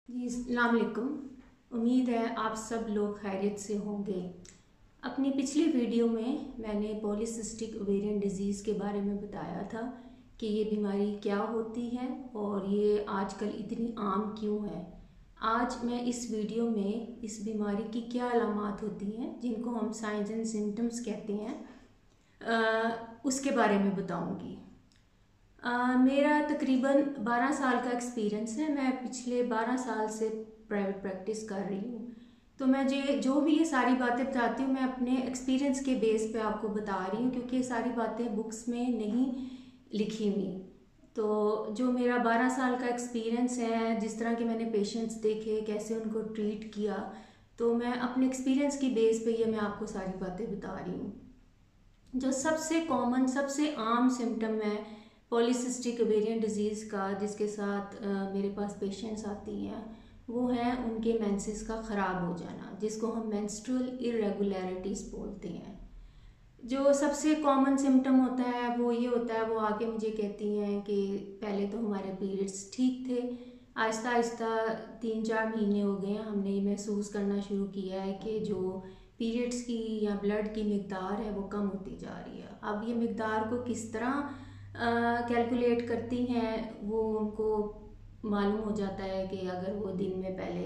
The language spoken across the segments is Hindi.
जी अस्सलाम वालेकुम। उम्मीद है आप सब लोग खैरियत से होंगे। अपनी पिछली वीडियो में मैंने पॉलीसिस्टिक ओवेरियन डिजीज़ के बारे में बताया था कि ये बीमारी क्या होती है और ये आजकल इतनी आम क्यों है। आज मैं इस वीडियो में इस बीमारी की क्या अलामात होती हैं जिनको हम साइंस एंड सिम्टम्स कहते हैं उसके बारे में बताऊंगी। मेरा तकरीबन 12 साल का एक्सपीरियंस है। मैं पिछले 12 साल से प्राइवेट प्रैक्टिस कर रही हूँ। तो मैं जो भी ये सारी बातें बताती हूँ मैं अपने एक्सपीरियंस के बेस पे आपको बता रही हूँ, क्योंकि ये सारी बातें बुक्स में नहीं लिखी हुई। तो जो मेरा 12 साल का एक्सपीरियंस है, जिस तरह के मैंने पेशेंट्स देखे, कैसे उनको ट्रीट किया, तो मैं अपने एक्सपीरियंस की बेस पे ये मैं आपको सारी बातें बता रही हूँ। जो सबसे कॉमन सबसे आम सिम्टम है पॉलीसिस्टिक ओवेरियन डिजीज़ का, जिसके साथ मेरे पास पेशेंट्स आती हैं, वो है उनके मेंसेस का ख़राब हो जाना, जिसको हम मेंस्ट्रुअल इरेगुलरिटीज़ बोलते हैं। जो सबसे कॉमन सिम्टम होता है वो ये होता है, वो आके मुझे कहती हैं कि पहले तो हमारे पीरियड्स ठीक थे, आहिस्ता आहिस्ता 3-4 महीने हो गए हैं, हमने ये महसूस करना शुरू किया है कि जो पीरियड्स की या ब्लड की मिकदार है वो कम होती जा रही है। अब ये मिकदार को किस तरह कैलकुलेट करती हैं वो उनको मालूम हो जाता है कि अगर वो दिन में पहले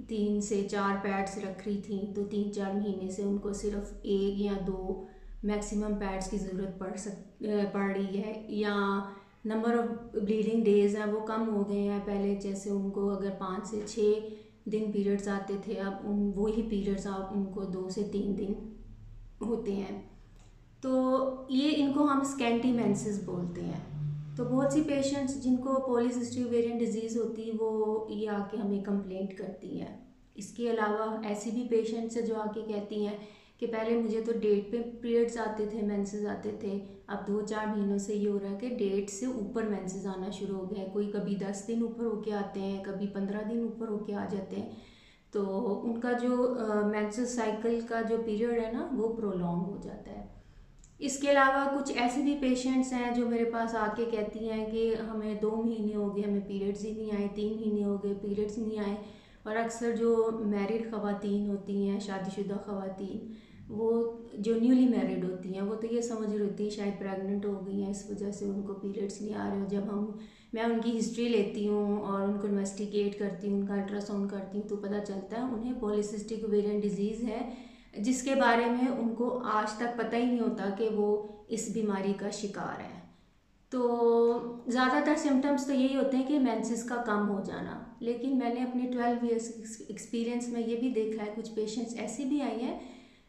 3 से 4 पैड्स रख रही थी तो 3-4 महीने से उनको सिर्फ 1 या 2 मैक्सिमम पैड्स की ज़रूरत पड़ रही है, या नंबर ऑफ ब्लीडिंग डेज हैं वो कम हो गए हैं। पहले जैसे उनको अगर 5 से 6 दिन पीरियड्स आते थे, अब वही पीरियड्स आप उनको 2 से 3 दिन होते हैं। तो ये इनको हम स्कैंटी मेंसेस बोलते हैं। तो बहुत सी पेशेंट्स जिनको पॉलीसिस्टिक ओवेरियन डिजीज़ होती है वो ये आके हमें कंप्लेंट करती हैं। इसके अलावा ऐसी भी पेशेंट्स है जो आके कहती हैं कि पहले मुझे तो डेट पे पीरियड्स आते थे, मेंसेस आते थे, अब 2-4 महीनों से ये हो रहा है कि डेट से ऊपर मेंसेस आना शुरू हो गया है। कोई कभी 10 दिन ऊपर होके आते हैं, कभी 15 दिन ऊपर होके आ जाते हैं। तो उनका जो मेंस्ट्रुअल साइकिल का जो पीरियड है ना वो प्रोलॉन्ग हो जाता है। इसके अलावा कुछ ऐसे भी पेशेंट्स हैं जो मेरे पास आके कहती हैं कि हमें 2 महीने हो गए, हमें पीरियड्स ही नहीं आए, 3 महीने हो गए पीरियड्स नहीं आए। और अक्सर जो मैरिड ख़वातीन होती हैं, शादीशुदा ख़वातीन, वो जो न्यूली मैरिड होती हैं वो तो ये समझ रही होती हैं शायद प्रेग्नेंट हो गई हैं, इस वजह से उनको पीरियड्स नहीं आ रहे हो। जब मैं उनकी हिस्ट्री लेती हूँ और उनको इन्वेस्टिगेट करती हूँ, उनका अल्ट्रासाउंड करती हूँ, तो पता चलता है उन्हें पॉलीसिस्टिक ओवेरियन डिजीज़ है, जिसके बारे में उनको आज तक पता ही नहीं होता कि वो इस बीमारी का शिकार है। तो ज़्यादातर सिम्टम्स तो यही होते हैं कि मेंसेस का कम हो जाना, लेकिन मैंने अपने 12 ईयर्स एक्सपीरियंस में ये भी देखा है कुछ पेशेंट्स ऐसी भी आई हैं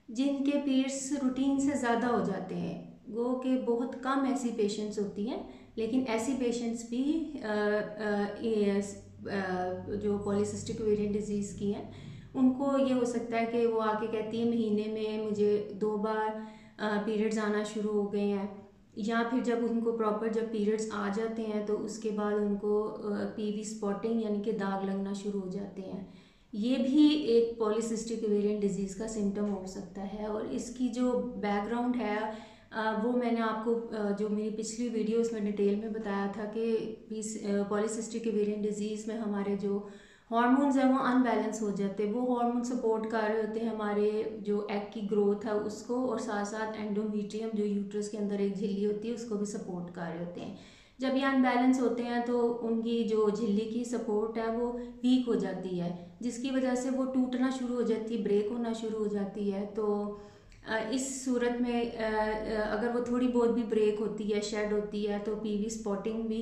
जिनके पीरियड्स रूटीन से ज़्यादा हो जाते हैं। गो के बहुत कम ऐसी पेशेंट्स होती हैं, लेकिन ऐसी पेशेंट्स भी जो पॉलीसिस्टिक ओवेरियन डिजीज़ की हैं, उनको ये हो सकता है कि वो आके कहती है महीने में मुझे 2 बार पीरियड्स आना शुरू हो गए हैं, या फिर जब उनको प्रॉपर जब पीरियड्स आ जाते हैं तो उसके बाद उनको पीवी स्पॉटिंग यानी कि दाग लगना शुरू हो जाते हैं। ये भी एक पॉलीसिस्टिक ओवेरियन डिजीज़ का सिम्टम हो सकता है। और इसकी जो बैकग्राउंड है वो मैंने आपको जो मेरी पिछली वीडियोस में डिटेल में बताया था कि पॉलीसिस्टिक ओवेरियन डिजीज़ में हमारे जो हार्मोन्स हैं वो अनबैलेंस हो जाते हैं। वो हार्मोन सपोर्ट कर रहे होते हैं हमारे जो एग की ग्रोथ है उसको, और साथ साथ एंडोमेट्रियम जो यूट्रस के अंदर एक झिल्ली होती है उसको भी सपोर्ट कर रहे होते हैं। जब ये अनबैलेंस होते हैं तो उनकी जो झिल्ली की सपोर्ट है वो वीक हो जाती है, जिसकी वजह से वो टूटना शुरू हो जाती है, ब्रेक होना शुरू हो जाती है। तो इस सूरत में अगर वो थोड़ी बहुत भी ब्रेक होती है, शेड होती है, तो पीवी स्पॉटिंग भी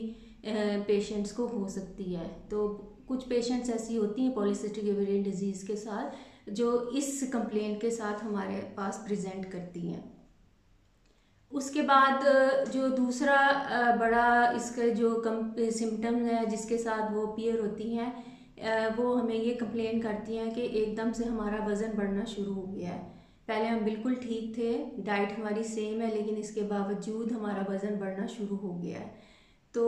पेशेंट्स को हो सकती है। तो कुछ पेशेंट्स ऐसी होती हैं पॉलीसिस्टिक ओवेरियन डिजीज़ के साथ जो इस कंप्लेंट के साथ हमारे पास प्रेजेंट करती हैं। उसके बाद जो दूसरा बड़ा इसका जो सिम्टम है जिसके साथ वो अपीयर होती हैं, वो हमें ये कंप्लेन करती हैं कि एकदम से हमारा वज़न बढ़ना शुरू हो गया है। पहले हम बिल्कुल ठीक थे, डाइट हमारी सेम है, लेकिन इसके बावजूद हमारा वज़न बढ़ना शुरू हो गया है। तो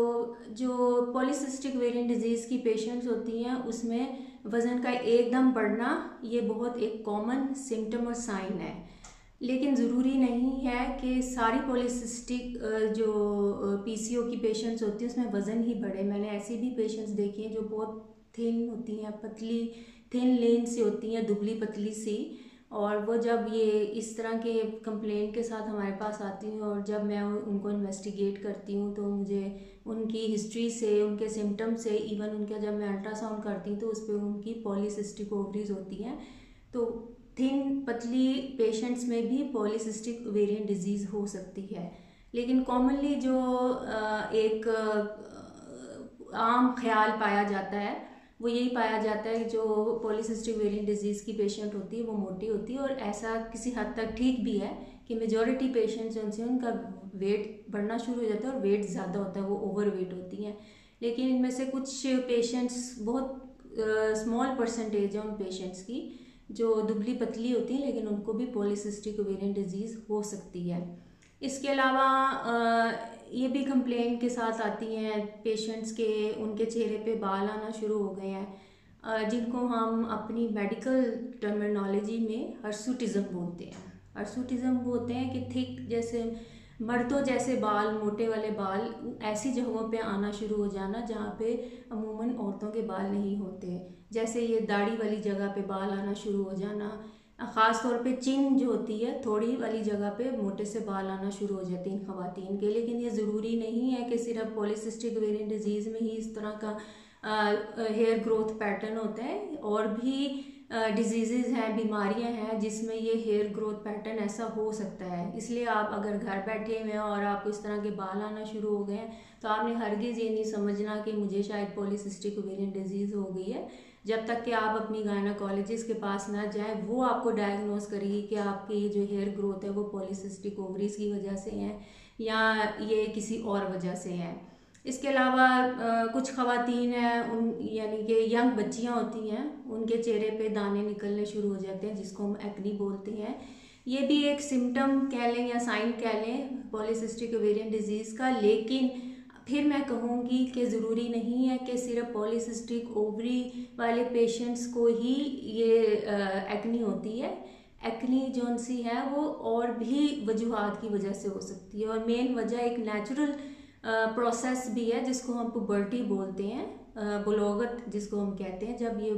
जो पॉलीसिस्टिक ओवेरियन डिजीज़ की पेशेंट्स होती हैं उसमें वज़न का एकदम बढ़ना ये बहुत एक कॉमन सिम्टम और साइन है। लेकिन ज़रूरी नहीं है कि सारी पॉलीसिस्टिक जो पीसीओ की पेशेंट्स होती हैं उसमें वज़न ही बढ़े। मैंने ऐसी भी पेशेंट्स देखी हैं जो बहुत थिन होती हैं, पतली थिन लेन सी होती हैं, दुबली पतली सी। और वो जब ये इस तरह के कंप्लेंट के साथ हमारे पास आती हैं और जब मैं उनको इन्वेस्टिगेट करती हूँ तो मुझे उनकी हिस्ट्री से, उनके सिम्टम से, इवन उनका जब मैं अल्ट्रासाउंड करती हूँ तो उस पर उनकी पॉलीसिस्टिक ओवरीज होती हैं। तो थिन पतली पेशेंट्स में भी पॉलीसिस्टिक ओवेरियन डिजीज़ हो सकती है। लेकिन कॉमनली जो एक आम ख्याल पाया जाता है वो यही पाया जाता है जो पॉलीसिस्टिक ओवेरियन डिजीज़ की पेशेंट होती है वो मोटी होती है, और ऐसा किसी हद तक ठीक भी है कि मेजॉरिटी पेशेंट्स जो उनसे उनका वेट बढ़ना शुरू हो जाता है और वेट ज़्यादा होता है, वो ओवर वेट होती हैं। लेकिन इनमें से कुछ पेशेंट्स, बहुत स्मॉल परसेंटेज है उन पेशेंट्स की जो दुबली पतली होती हैं लेकिन उनको भी पॉलीसिस्टिक ओवेरियन डिजीज़ हो सकती है। इसके अलावा ये भी कंप्लेंट के साथ आती हैं पेशेंट्स के, उनके चेहरे पे बाल आना शुरू हो गए हैं, जिनको हम अपनी मेडिकल टर्मिनोलॉजी में हर्सुटिज्म बोलते हैं। हर्सुटिज्म बोलते हैं कि थिक, जैसे मर्दों जैसे बाल, मोटे वाले बाल ऐसी जगहों पे आना शुरू हो जाना जहाँ पे अमूमन औरतों के बाल नहीं होते, जैसे ये दाढ़ी वाली जगह पे बाल आना शुरू हो जाना, ख़ास तौर पे चिन जो होती है थोड़ी वाली जगह पे मोटे से बाल आना शुरू हो जाते हैं ख़वातीन के। लेकिन ये ज़रूरी नहीं है कि सिर्फ पॉलीसिस्टिक ओवेरियन डिजीज़ में ही इस तरह का हेयर ग्रोथ पैटर्न होता है, और भी डिजीज़ हैं, बीमारियां हैं जिसमें ये हेयर ग्रोथ पैटर्न ऐसा हो सकता है। इसलिए आप अगर घर बैठे हुए हैं और आपको इस तरह के बाल आना शुरू हो गए हैं तो आपने हरगिज़ ये नहीं समझना कि मुझे शायद पॉलीसिस्टिक ओवेरियन डिजीज़ हो गई है। जब तक कि आप अपनी गायनेकोलॉजिस्ट के पास ना जाएं, वो आपको डायग्नोस करेगी कि आपके ये जो हेयर ग्रोथ है वो पॉलीसिस्टिक ओवरीज की वजह से है या ये किसी और वजह से है। इसके अलावा कुछ ख़वातीन हैं, उन यानी कि यंग बच्चियां होती हैं, उनके चेहरे पे दाने निकलने शुरू हो जाते हैं जिसको हम एक्नी बोलते हैं। ये भी एक सिम्टम कह लें या साइन कह लें पॉलीसिस्टिक ओवेरियन डिजीज़ का। लेकिन फिर मैं कहूँगी कि ज़रूरी नहीं है कि सिर्फ पॉलीसिस्टिक ओवरी वाले पेशेंट्स को ही ये एक्नी होती है। एक्नी जौन सी है वो और भी वजूहात की वजह से हो सकती है, और मेन वजह एक नेचुरल प्रोसेस भी है जिसको हम पुबर्टी बोलते हैं, बुलोगत जिसको हम कहते हैं। जब ये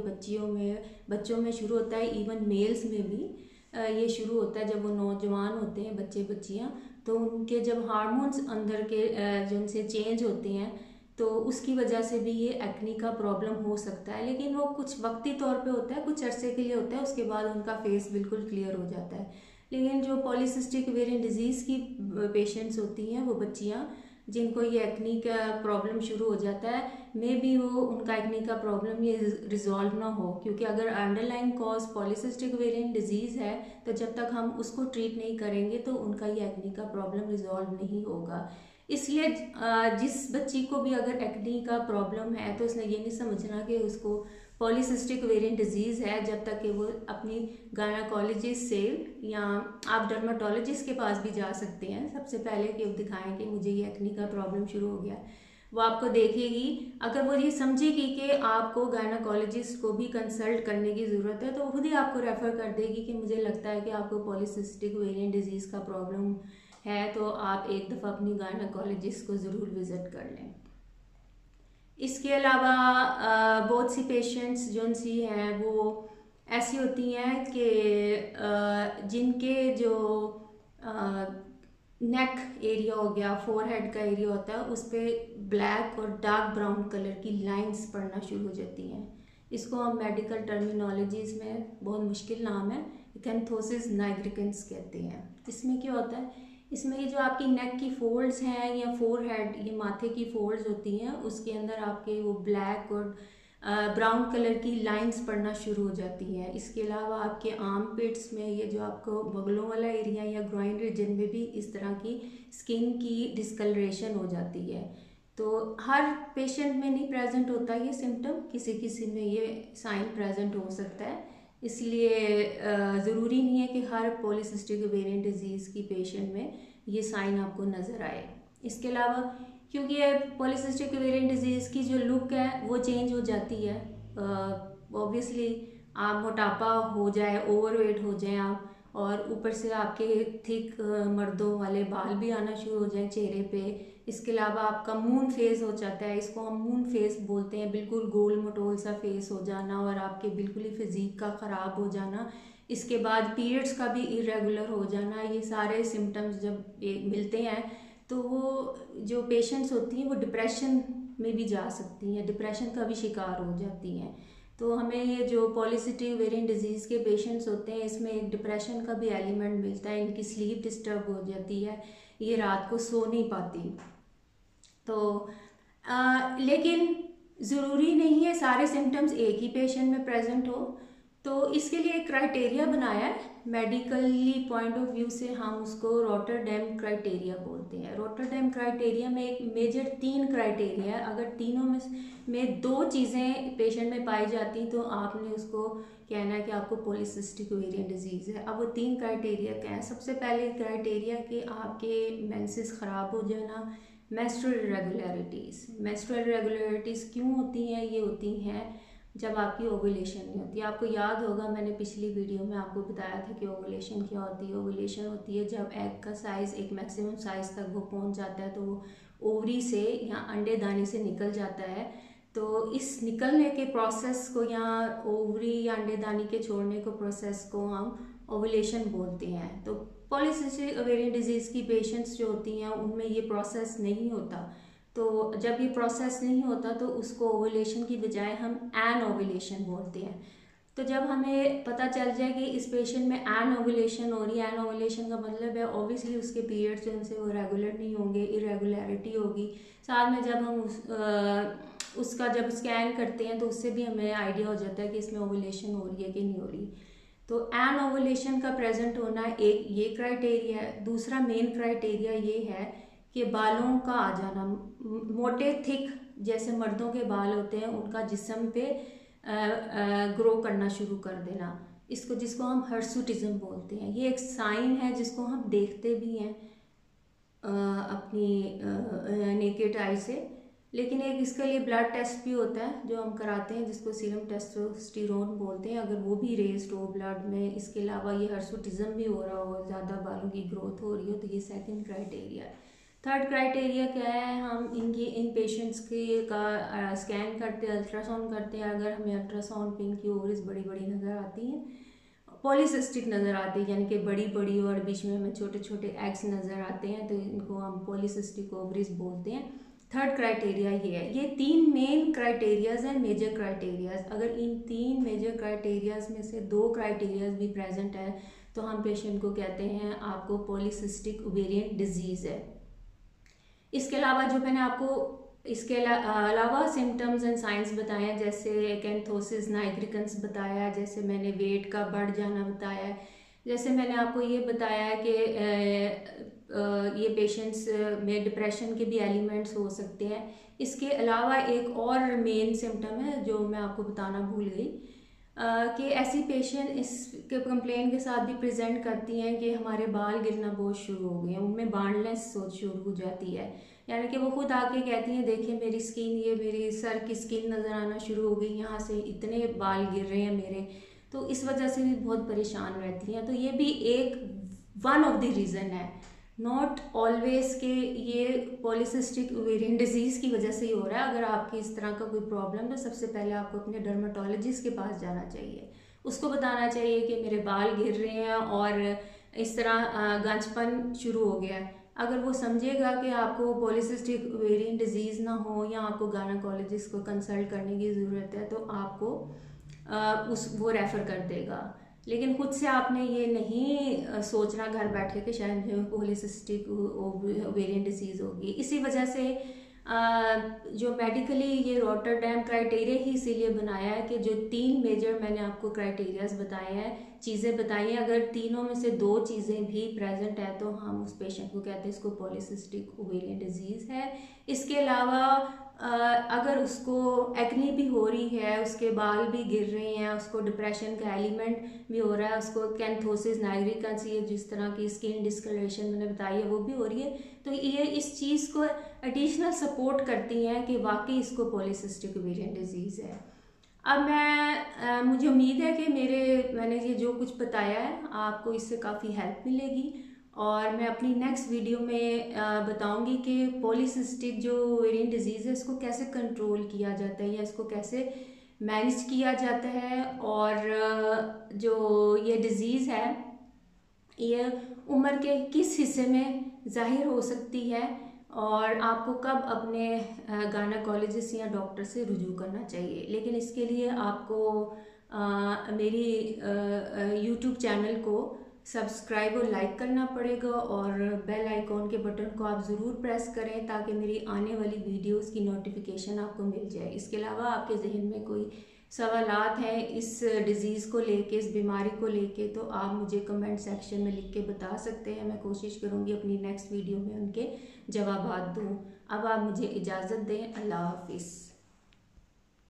बच्चों में शुरू होता है, इवन मेल्स में भी ये शुरू होता है जब वो नौजवान होते हैं, बच्चे बच्चियां, तो उनके जब हार्मोन्स अंदर के जो उनसे चेंज होते हैं तो उसकी वजह से भी ये एक्नी का प्रॉब्लम हो सकता है। लेकिन वो कुछ वक्ती तौर पे होता है, कुछ अरसे के लिए होता है, उसके बाद उनका फेस बिल्कुल क्लियर हो जाता है। लेकिन जो पॉलीसिस्टिक ओवेरियन डिजीज़ की पेशेंट्स होती हैं, वो बच्चियाँ जिनको ये एक्नी का प्रॉब्लम शुरू हो जाता है, मे बी वो उनका एक्नी का प्रॉब्लम ये रिजॉल्व ना हो, क्योंकि अगर underlying cause polycystic ovarian disease है तो जब तक हम उसको ट्रीट नहीं करेंगे तो उनका ये एक्नी का प्रॉब्लम रिजॉल्व नहीं होगा। इसलिए जिस बच्ची को भी अगर एक्नी का प्रॉब्लम है तो उसने ये नहीं समझना कि उसको पॉलीसिस्टिक ओवेरियन डिजीज़ है, जब तक कि वो अपनी गायनेकोलॉजिस्ट से, या आप डर्मेटोलॉजिस्ट के पास भी जा सकते हैं सबसे पहले कि वो दिखाएं कि मुझे ये एक्नी का प्रॉब्लम शुरू हो गया। वो आपको देखेगी, अगर वो ये समझेगी कि आपको गायनेकोलॉजिस्ट को भी कंसल्ट करने की ज़रूरत है तो खुद ही आपको रेफ़र कर देगी कि मुझे लगता है कि आपको पॉलीसिस्टिक ओवेरियन डिजीज़ का प्रॉब्लम है, तो आप एक दफ़ा अपनी गायनेकोलॉजिस्ट को ज़रूर विज़िट कर लें। इसके अलावा बहुत सी पेशेंट्स जो सी हैं वो ऐसी होती हैं कि जिनके जो नेक एरिया हो गया, फोरहेड का एरिया होता है, उस पर ब्लैक और डार्क ब्राउन कलर की लाइंस पड़ना शुरू हो जाती हैं। इसको हम मेडिकल टर्मिनोलॉजीज़ में, बहुत मुश्किल नाम है, एक्ैंथोसिस नाइग्रिकेंस कहते हैं। इसमें क्या होता है, इसमें ये जो आपकी नेक की फोल्ड्स हैं या फोरहेड, ये माथे की फोल्ड्स होती हैं, उसके अंदर आपके वो ब्लैक और ब्राउन कलर की लाइंस पड़ना शुरू हो जाती हैं। इसके अलावा आपके आर्म पिट्स में, ये जो आपको बगलों वाला एरिया या ग्रोइन रीजन में भी इस तरह की स्किन की डिस्कलरेशन हो जाती है। तो हर पेशेंट में नहीं प्रेजेंट होता ये सिम्टम, किसी किसी में ये साइन प्रेजेंट हो सकता है। इसलिए ज़रूरी नहीं है कि हर पॉलीसिस्टिक ओवेरियन डिजीज़ की पेशेंट में ये साइन आपको नज़र आए। इसके अलावा क्योंकि पॉलीसिस्टिक ओवेरियन डिजीज़ की जो लुक है वो चेंज हो जाती है, ऑब्वियसली आप मोटापा हो जाए, ओवरवेट हो जाए आप, और ऊपर से आपके थिक मर्दों वाले बाल भी आना शुरू हो जाए चेहरे पे, इसके अलावा आपका मून फेस हो जाता है, इसको हम मून फेस बोलते हैं, बिल्कुल गोल मटोल सा फेस हो जाना और आपके बिल्कुल ही फिजिक का ख़राब हो जाना। इसके बाद पीरियड्स का भी इरेगुलर हो जाना। ये सारे सिम्टम्स जब मिलते हैं तो वो जो पेशेंट्स होती हैं वो डिप्रेशन में भी जा सकती हैं, डिप्रेशन का भी शिकार हो जाती हैं। तो हमें ये जो पॉलीसिस्टिक ओवेरियन डिजीज़ के पेशेंट्स होते हैं इसमें एक डिप्रेशन का भी एलिमेंट मिलता है, इनकी स्लीप डिस्टर्ब हो जाती है, ये रात को सो नहीं पाती। तो लेकिन ज़रूरी नहीं है सारे सिम्टम्स एक ही पेशेंट में प्रेजेंट हो। तो इसके लिए एक क्राइटेरिया बनाया है, मेडिकली पॉइंट ऑफ व्यू से हम उसको रॉटरडैम क्राइटेरिया बोलते हैं। रॉटरडैम क्राइटेरिया में एक मेजर 3 क्राइटेरिया है, अगर तीनों में 2 चीज़ें पेशेंट में पाई जाती तो आपने उसको कहना है कि आपको पॉलीसिस्टिक ओवेरियन डिजीज़ है। अब वो 3 क्राइटेरिया क्या है? सबसे पहले क्राइटेरिया कि आपके मेंसेस ख़राब हो जाना, मेंस्ट्रुअल इरेगुलरिटीज़ क्यों होती हैं? ये होती हैं जब आपकी ओवुलेशन नहीं होती। आपको याद होगा मैंने पिछली वीडियो में आपको बताया था कि ओवुलेशन क्या होती है। ओवुलेशन होती है जब एग का साइज़ एक मैक्सिमम साइज़ तक वो पहुंच जाता है, तो वो ओवरी से या अंडे दानी से निकल जाता है। तो इस निकलने के प्रोसेस को या ओवरी या अंडे दानी के छोड़ने को प्रोसेस को हम ओवुलेशन बोलते हैं। तो पॉलीसिस्टिक ओवेरियन डिजीज़ की पेशेंट्स जो होती हैं उनमें ये प्रोसेस नहीं होता। तो जब ये प्रोसेस नहीं होता तो उसको ओवुलेशन की बजाय हम एन ओवुलेशन बोलते हैं। तो जब हमें पता चल जाए कि इस पेशेंट में एन ओवुलेशन हो रही है, एन ओवुलेशन का मतलब है ऑब्वियसली उसके पीरियड्स जो उनसे वो रेगुलर नहीं होंगे, इरेगुलरिटी होगी। साथ में जब हम उसका जब स्कैन करते हैं तो उससे भी हमें आइडिया हो जाता है कि इसमें ओवुलेशन हो रही है कि नहीं हो रही। तो एन ओवुलेशन का प्रेजेंट होना एक ये क्राइटेरिया है। दूसरा मेन क्राइटेरिया ये है कि बालों का आ जाना, मोटे थिक जैसे मर्दों के बाल होते हैं उनका जिस्म पे ग्रो करना शुरू कर देना, जिसको हम हर्सुटिज्म बोलते हैं। ये एक साइन है जिसको हम देखते भी हैं अपनी नेकेड आई से। लेकिन एक इसके लिए ब्लड टेस्ट भी होता है जो हम कराते हैं जिसको सीरम टेस्टोस्टेरोन बोलते हैं। अगर वो भी रेज्ड हो ब्लड में, इसके अलावा ये हर्सुटिज्म भी हो रहा हो, ज़्यादा बालों की ग्रोथ हो रही हो, तो ये सेकंड क्राइटेरिया है। थर्ड क्राइटेरिया क्या है? हम इन पेशेंट्स के का स्कैन करते हैं, अल्ट्रासाउंड करते हैं। अगर हमें अल्ट्रासाउंड पे इनकी ओवरीज बड़ी बड़ी नज़र आती हैं, पॉलीसिस्टिक नज़र आती है यानी कि बड़ी बड़ी और बीच में हमें छोटे छोटे एग्स नज़र आते हैं, तो इनको हम पॉलीसिस्टिक ओवरीज बोलते हैं। थर्ड क्राइटेरिया ये है। ये 3 मेन क्राइटेरियाज हैं, मेजर क्राइटेरियाज। अगर इन 3 मेजर क्राइटेरियाज में से 2 क्राइटेरियाज भी प्रेजेंट है तो हम पेशेंट को कहते हैं आपको पॉलीसिस्टिक ओवेरियन डिजीज़ है। इसके अलावा जो मैंने आपको इसके अलावा सिम्टम्स एंड साइंस बताए हैं, जैसे एकेंथोसिस नाइग्रिकन्स बताया, जैसे मैंने वेट का बढ़ जाना बताया है, जैसे मैंने आपको ये बताया है कि ये पेशेंट्स में डिप्रेशन के भी एलिमेंट्स हो सकते हैं। इसके अलावा एक और मेन सिम्टम है जो मैं आपको बताना भूल गई कि ऐसी पेशेंट इस कंप्लेन के साथ भी प्रेजेंट करती हैं कि हमारे बाल गिरना बहुत शुरू हो गए हैं, उनमें बार्नलेस सोच शुरू हो जाती है। यानी कि वो खुद आके कहती हैं देखिए मेरी स्किन, ये मेरी सर की स्किन नज़र आना शुरू हो गई, यहाँ से इतने बाल गिर रहे हैं मेरे। तो इस वजह से भी बहुत परेशान रहती हैं। तो ये भी एक वन ऑफ द रीज़न है, नॉट ऑलवेज के ये पॉलीसिस्टिक ओवेरियन डिजीज़ की वजह से ही हो रहा है। अगर आपकी इस तरह का कोई प्रॉब्लम है, सबसे पहले आपको अपने डर्माटोलॉजिस्ट के पास जाना चाहिए, उसको बताना चाहिए कि मेरे बाल गिर रहे हैं और इस तरह गंजपन शुरू हो गया है। अगर वो समझेगा कि आपको पॉलीसिस्टिक ओवेरियन डिजीज़ ना हो या आपको गायनेकोलॉजिस्ट को कंसल्ट करने की ज़रूरत है तो आपको वो रेफ़र कर देगा। लेकिन खुद से आपने ये नहीं सोचना घर बैठे कि शायद मुझे पॉलीसिस्टिक ओवेरियन डिजीज़ होगी। इसी वजह से जो मेडिकली ये रॉटरडैम क्राइटेरिया ही इसीलिए बनाया है कि जो 3 मेजर मैंने आपको क्राइटेरियाज बताए हैं, चीज़ें बताई हैं, अगर तीनों में से 2 चीज़ें भी प्रेजेंट है तो हम उस पेशेंट को कहते हैं इसको पॉलीसिस्टिक ओवेरियन डिजीज़ है। इसके अलावा अगर उसको एक्ने भी हो रही है, उसके बाल भी गिर रहे हैं, उसको डिप्रेशन का एलिमेंट भी हो रहा है, उसको कैंथोसिस नाइग्रिकन्स, ये जिस तरह की स्किन डिस्कलरेशन मैंने बताई है वो भी हो रही है, तो ये इस चीज़ को एडिशनल सपोर्ट करती हैं कि वाकई इसको पॉलीसिस्टिक ओवेरियन डिजीज़ है। अब मुझे उम्मीद है कि मैंने ये जो कुछ बताया है आपको इससे काफ़ी हेल्प मिलेगी और मैं अपनी नेक्स्ट वीडियो में बताऊंगी कि पॉलीसिस्टिक जो ओवेरियन डिजीज़ है इसको कैसे कंट्रोल किया जाता है या इसको कैसे मैनेज किया जाता है, और जो ये डिज़ीज़ है ये उम्र के किस हिस्से में ज़ाहिर हो सकती है और आपको कब अपने गायनेकोलॉजिस्ट या डॉक्टर से रुजू करना चाहिए। लेकिन इसके लिए आपको मेरी यूट्यूब चैनल को सब्सक्राइब और लाइक करना पड़ेगा और बेल आइकॉन के बटन को आप ज़रूर प्रेस करें ताकि मेरी आने वाली वीडियोस की नोटिफिकेशन आपको मिल जाए। इसके अलावा आपके जहन में कोई सवालात हैं इस डिज़ीज़ को लेके, इस बीमारी को लेके, तो आप मुझे कमेंट सेक्शन में लिख के बता सकते हैं। मैं कोशिश करूँगी अपनी नेक्स्ट वीडियो में उनके जवाबात दूँ। अब आप मुझे इजाज़त दें। अल्लाह हाफिज़।